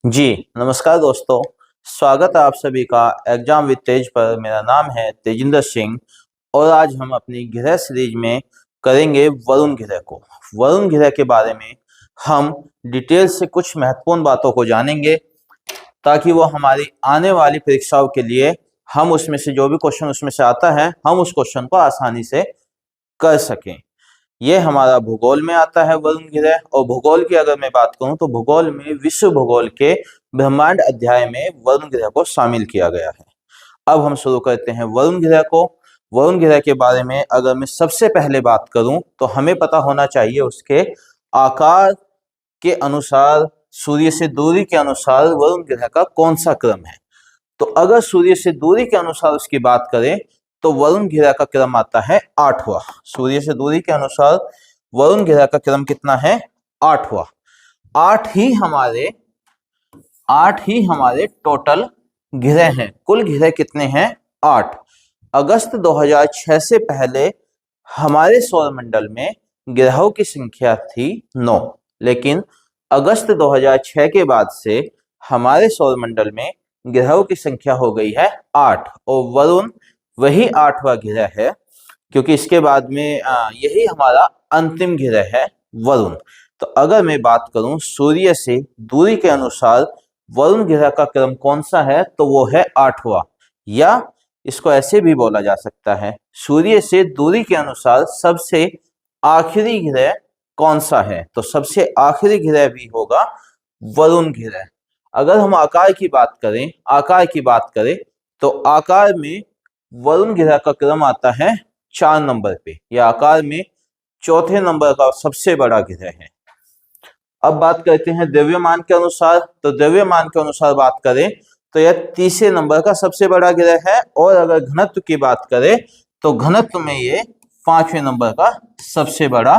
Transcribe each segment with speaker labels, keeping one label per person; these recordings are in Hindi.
Speaker 1: जी नमस्कार दोस्तों। स्वागत है आप सभी का एग्जाम विद तेज पर। मेरा नाम है तेजिंदर सिंह और आज हम अपनी गृह सीरीज में करेंगे वरुण गृह को। वरुण गृह के बारे में हम डिटेल से कुछ महत्वपूर्ण बातों को जानेंगे ताकि वो हमारी आने वाली परीक्षाओं के लिए हम उसमें से जो भी क्वेश्चन उसमें से आता है हम उस क्वेश्चन को आसानी से कर सकें। ये हमारा भूगोल में आता है वरुण गृह। और भूगोल की अगर मैं बात करूं तो भूगोल में विश्व भूगोल के ब्रह्मांड अध्याय में वरुण गृह को शामिल किया गया है। अब हम शुरू करते हैं वरुण गृह को। वरुण गृह के बारे में अगर मैं सबसे पहले बात करूं तो हमें पता होना चाहिए उसके आकार के अनुसार, सूर्य से दूरी के अनुसार वरुण गृह का कौन सा क्रम है। तो अगर सूर्य से दूरी के अनुसार उसकी बात करें तो वरुण ग्रह का क्रम आता है 8वां। सूर्य से दूरी के अनुसार वरुण ग्रह का क्रम कितना है? 8वां। आठ ही हमारे टोटल ग्रह हैं। कुल ग्रह कितने हैं? 8। अगस्त 2006 से पहले हमारे सौरमंडल में ग्रहों की संख्या थी 9, लेकिन अगस्त 2006 के बाद से हमारे सौरमंडल में ग्रहों की संख्या हो गई है 8 और वरुण वही 8वां ग्रह है, क्योंकि इसके बाद में यही हमारा अंतिम ग्रह है वरुण। तो अगर मैं बात करूं सूर्य से दूरी के अनुसार वरुण ग्रह का क्रम कौन सा है तो वो है 8वां, या इसको ऐसे भी बोला जा सकता है सूर्य से दूरी के अनुसार सबसे आखिरी ग्रह कौन सा है, तो सबसे आखिरी ग्रह भी होगा वरुण ग्रह। अगर हम आकार की बात करें तो आकार में वरुण ग्रह का क्रम आता है 4 नंबर पे। यह आकार में चौथे नंबर का सबसे बड़ा ग्रह है। अब बात करते हैं द्रव्यमान के अनुसार। तो द्रव्यमान के अनुसार बात करें तो यह तीसरे नंबर का सबसे बड़ा ग्रह है। और अगर घनत्व की बात करें तो घनत्व में ये 5वें नंबर का सबसे बड़ा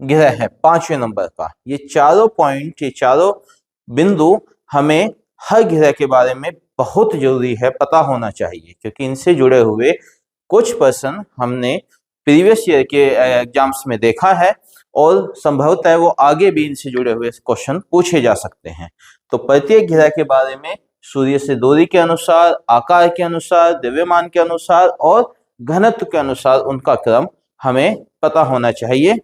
Speaker 1: ग्रह है, 5वें नंबर का। ये चारों पॉइंट, ये चारों बिंदु हमें हर ग्रह के बारे में बहुत जरूरी है, पता होना चाहिए, क्योंकि इनसे जुड़े हुए कुछ प्रश्न हमने प्रीवियस ईयर के एग्जाम्स में देखा है और संभवतः वो आगे भी इनसे जुड़े हुए क्वेश्चन पूछे जा सकते हैं। तो प्रत्येक ग्रह के बारे में सूर्य से दूरी के अनुसार, आकार के अनुसार, द्रव्यमान के अनुसार और घनत्व के अनुसार उनका क्रम हमें पता होना चाहिए।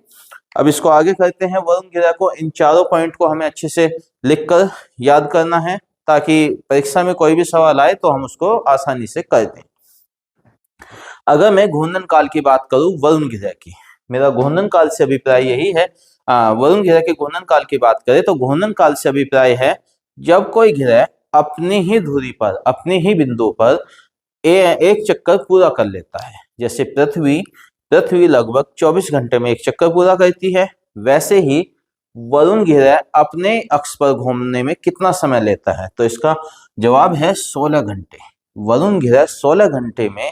Speaker 1: अब इसको आगे करते हैं वरुण ग्रह को। इन चारों पॉइंट को हमें अच्छे से लिखकर याद करना है ताकि परीक्षा में कोई भी सवाल आए तो हम उसको आसानी से कर दें। अगर मैं घूर्णन काल की बात करूं वरुण ग्रह की, मेरा घूर्णन काल से अभिप्राय यही है, वरुण ग्रह के घूर्णन काल की बात करें तो घूर्णन काल से अभिप्राय है जब कोई ग्रह अपनी ही धुरी पर, अपने ही बिंदु पर एक चक्कर पूरा कर लेता है। जैसे पृथ्वी लगभग 24 घंटे में एक चक्कर पूरा करती है, वैसे ही वरुण ग्रह अपने अक्ष पर घूमने में कितना समय लेता है, तो इसका जवाब है 16 घंटे। वरुण ग्रह 16 घंटे में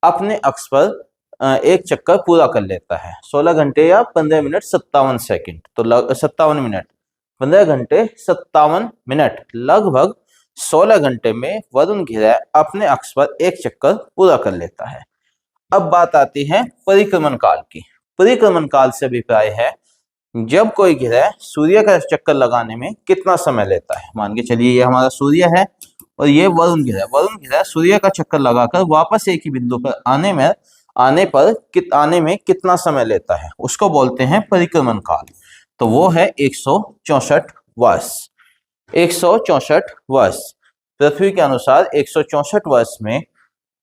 Speaker 1: अपने अक्ष पर एक चक्कर पूरा कर लेता है। 16 घंटे या 15 मिनट 57 सेकंड, तो 57 मिनट, 15 घंटे 57 मिनट, लगभग 16 घंटे में वरुण ग्रह अपने अक्ष पर एक चक्कर पूरा कर लेता है। अब बात आती है परिक्रमण काल की। परिक्रमण काल से अभिप्राय है जब कोई ग्रह सूर्य का चक्कर लगाने में कितना समय लेता है। मान के चलिए ये हमारा सूर्य है और ये वरुण ग्रह सूर्य का चक्कर लगाकर वापस एक ही बिंदु पर आने में कितना समय लेता है, उसको बोलते हैं परिक्रमण काल। तो वो है 164 वर्ष। 164 वर्ष पृथ्वी के अनुसार 164 वर्ष में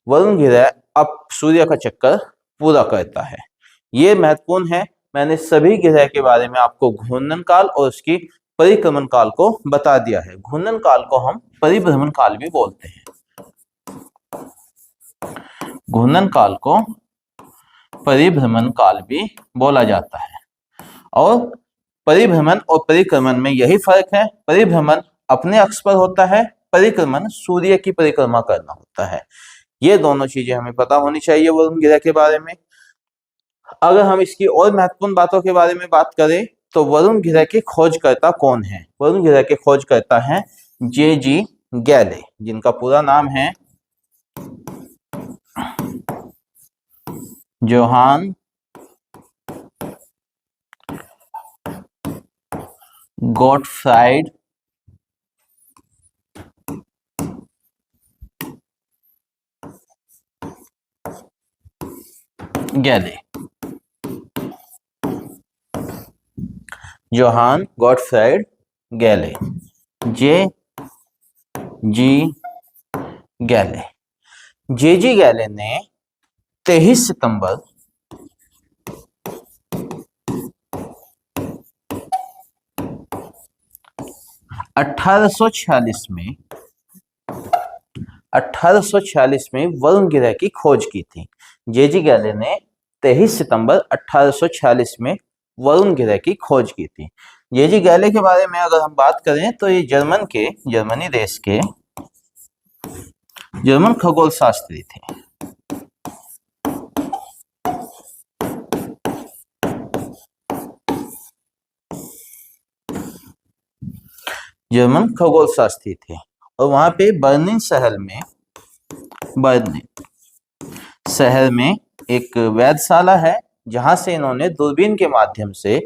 Speaker 1: वरुण ग्रह अब सूर्य का चक्कर पूरा करता है। ये महत्वपूर्ण है। मैंने सभी ग्रह के बारे में आपको घूर्णन काल और उसकी परिक्रमण काल को बता दिया है। घूर्णन काल को हम परिभ्रमण काल भी बोलते हैं। घूर्णन काल को परिभ्रमण काल भी बोला जाता है। और परिभ्रमण और परिक्रमण में यही फर्क है, परिभ्रमण अपने अक्ष पर होता है, परिक्रमण सूर्य की परिक्रमा करना होता है। ये दोनों चीजें हमें पता होनी चाहिए वरुण ग्रह के बारे में। अगर हम इसकी और महत्वपूर्ण बातों के बारे में बात करें तो वरुण ग्रह के खोजकर्ता कौन है? वरुण ग्रह के खोजकर्ता हैं जे.जी. गैले, जिनका पूरा नाम है जोहान गॉटफ्राइड गैले, जोहान गॉटफ्राइड गैले, जे जी गैले। जे जी गैले ने 23 सितंबर 1846 में वरुण ग्रह की खोज की थी। जे जी गैले ने 23 सितंबर 1846 में वरुण ग्रह की खोज की थी। जे जी गैले के बारे में अगर हम बात करें तो ये जर्मनी देश के जर्मन खगोल शास्त्री थे। जर्मन खगोल शास्त्री थे और वहां पे बर्लिन शहर में एक वेधशाला है जहां से इन्होंने दूरबीन के माध्यम से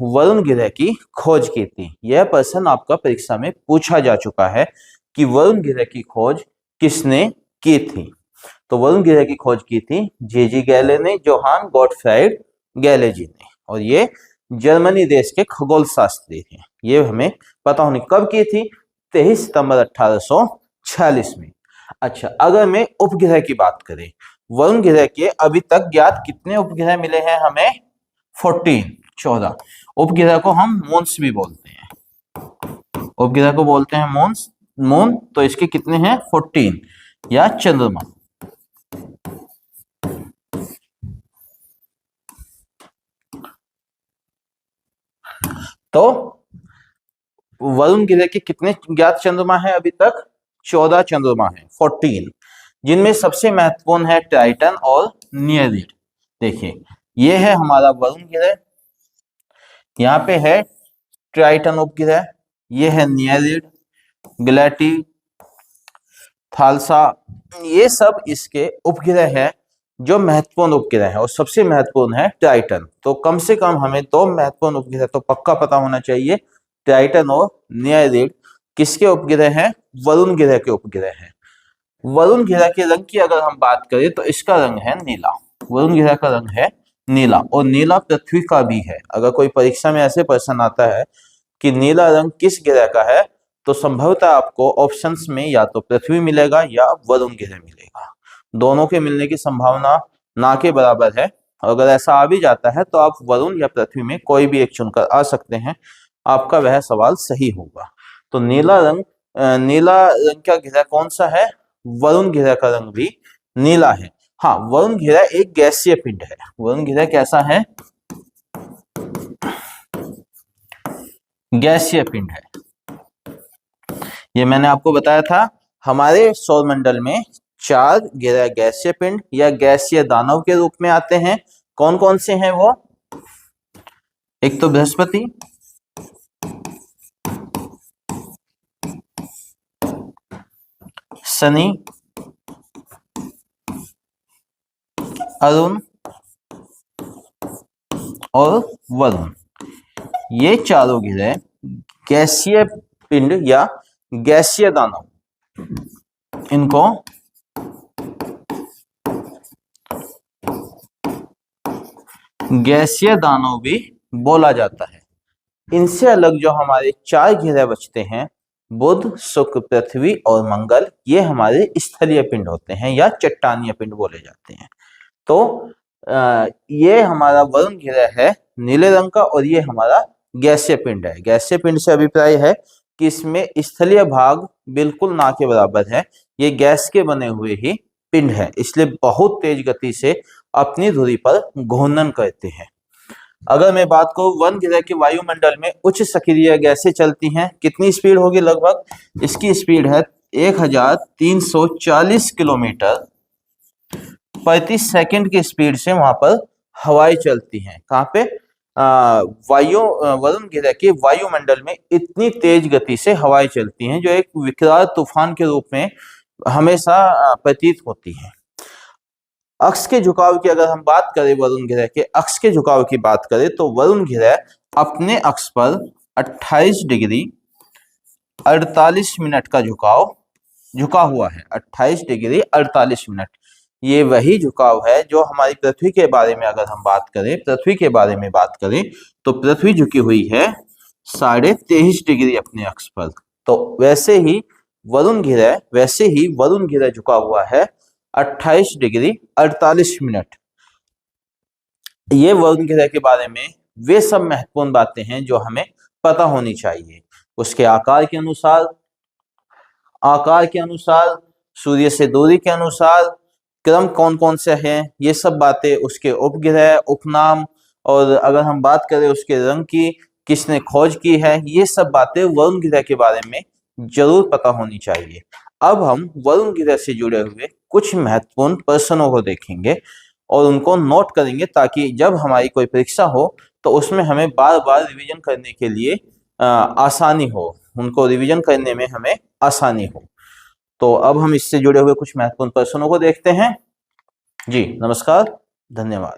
Speaker 1: वरुण ग्रह की खोज की थी। यह प्रश्न आपका परीक्षा में पूछा जा चुका है कि वरुण ग्रह की खोज किसने की थी। तो वरुण ग्रह की खोज की थी जे जी गैले ने, जोहान गॉटफ्राइड गैले जी ने, और ये जर्मनी देश के खगोल शास्त्री हैं। ये हमें पता होनी कब की थी, 23 सितंबर 1846 में। अच्छा, अगर मैं उपग्रह की बात करें, वरुण ग्रह के अभी तक ज्ञात कितने उपग्रह मिले हैं हमें? 14 उपग्रह को हम मून्स भी बोलते हैं, उपग्रह को बोलते हैं मून। तो इसके कितने हैं? 14 या चंद्रमा। तो वरुण ग्रह के कितने ज्ञात चंद्रमा है अभी तक? 14 चंद्रमा है, 14, जिनमें सबसे महत्वपूर्ण है टाइटन और नियरेइड। देखिए, ये है हमारा वरुण ग्रह, यहाँ पे है टाइटन उपग्रह, ये है नियरेइड, ग्लैटी, थालसा, ये सब इसके उपग्रह है जो महत्वपूर्ण उपग्रह है, और सबसे महत्वपूर्ण है टाइटन। तो कम से कम हमें 2 महत्वपूर्ण उपग्रह तो पक्का पता होना चाहिए, टाइटन और नियरेइड किसके उपग्रह हैं? वरुण ग्रह के उपग्रह हैं। वरुण ग्रह के रंग की अगर हम बात करें तो इसका रंग है नीला, वरुण ग्रह का रंग है नीला, और नीला पृथ्वी का भी है। अगर कोई परीक्षा में ऐसे प्रश्न आता है कि नीला रंग किस ग्रह का है, तो संभवतः आपको ऑप्शंस में या तो पृथ्वी मिलेगा या वरुण ग्रह मिलेगा। दोनों के मिलने की संभावना ना के बराबर है। अगर ऐसा आ भी जाता है तो आप वरुण या पृथ्वी में कोई भी एक चुनकर आ सकते हैं, आपका वह सवाल सही होगा। तो नीला रंग का ग्रह कौन सा है? वरुण ग्रह का रंग भी नीला है। हाँ, वरुण ग्रह एक गैसीय पिंड है। वरुण ग्रह कैसा है? गैसीय पिंड है। ये मैंने आपको बताया था, हमारे सौरमंडल में 4 ग्रह गैसीय पिंड या गैसीय दानव के रूप में आते हैं। कौन कौन से हैं वो? एक तो बृहस्पति, शनि, अरुण और वरुण। ये चारों ग्रह गैसीय पिंड या गैसीय दानव, इनको गैसीय दानव भी बोला जाता है। इनसे अलग जो हमारे 4 ग्रह बचते हैं, बुध, शुक्र, पृथ्वी और मंगल, ये हमारे स्थलीय पिंड होते हैं या चट्टानीय पिंड बोले जाते हैं। तो ये हमारा वरुण ग्रह है नीले रंग का, और ये हमारा गैसीय पिंड है। गैसीय पिंड से अभिप्राय है कि इसमें स्थलीय भाग बिल्कुल ना के बराबर है, ये गैस के बने हुए ही पिंड है, इसलिए बहुत तेज गति से अपनी धुरी पर घूर्णन करते हैं। अगर मैं बात करूं, वरुण ग्रह के वायुमंडल में उच्च सक्रिय गैसें चलती हैं। कितनी स्पीड होगी? लगभग इसकी स्पीड है 1340 किलोमीटर प्रति सेकंड की स्पीड से वहां पर हवाएं चलती हैं। कहाँ पे? वरुण ग्रह के वायुमंडल में इतनी तेज गति से हवाएं चलती हैं जो एक विकराल तूफान के रूप में हमेशा प्रतीत होती हैं। अक्ष के झुकाव की अगर हम बात करें, वरुण ग्रह के अक्ष के झुकाव की बात करें, तो वरुण ग्रह अपने अक्ष पर 28 डिग्री 48 मिनट का झुकाव झुका हुआ है, 28 डिग्री 48 मिनट। ये वही झुकाव है जो हमारी पृथ्वी के बारे में अगर हम बात करें, पृथ्वी के बारे में बात करें तो पृथ्वी झुकी हुई है 23.5 डिग्री अपने अक्ष पर। तो वैसे ही वरुण ग्रह झुका हुआ है 28 डिग्री 48 मिनट। ये वरुण ग्रह के बारे में वे सब महत्वपूर्ण बातें हैं जो हमें पता होनी चाहिए। उसके आकार के अनुसार, सूर्य से दूरी के अनुसार, क्रम कौन कौन से हैं, ये सब बातें, उसके उपग्रह, उपनाम, और अगर हम बात करें उसके रंग की, किसने खोज की है, ये सब बातें वरुण ग्रह के बारे में जरूर पता होनी चाहिए। अब हम वरुण ग्रह से जुड़े हुए कुछ महत्वपूर्ण प्रश्नों को देखेंगे और उनको नोट करेंगे ताकि जब हमारी कोई परीक्षा हो तो उसमें हमें बार बार रिवीजन करने के लिए आसानी हो, उनको रिवीजन करने में हमें आसानी हो। तो अब हम इससे जुड़े हुए कुछ महत्वपूर्ण प्रश्नों को देखते हैं। जी नमस्कार, धन्यवाद।